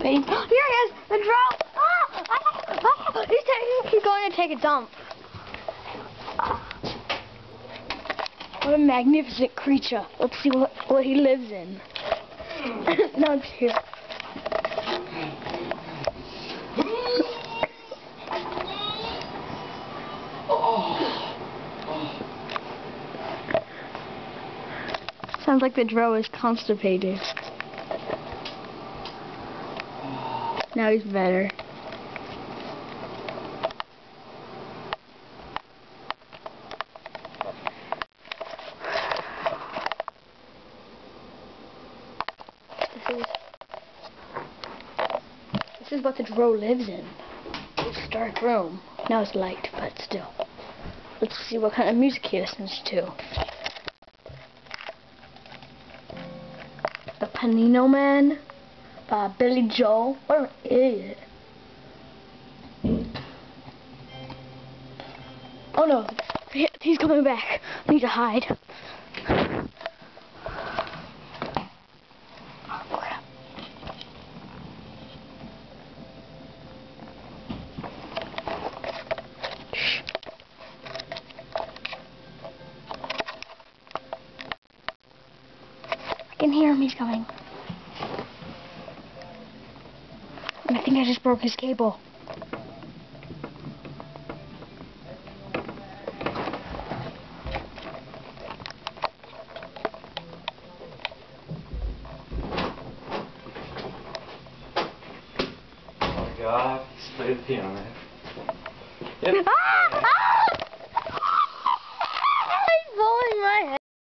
Here he is! The drone! He's going to take a dump. What a magnificent creature. Let's see what he lives in. No, it's here. Sounds like the drow is constipated. Now he's better. This is what the drow lives in. It's a dark room. Now it's light, but still. Let's see what kind of music he listens to. The Panino Man by Billy Joel. What an idiot. Oh no, he's coming back. I need to hide. Oh crap. Shh. I can hear him, he's coming. I think I just broke his cable. Oh my god, he's playing the piano, man. Yep. Ah!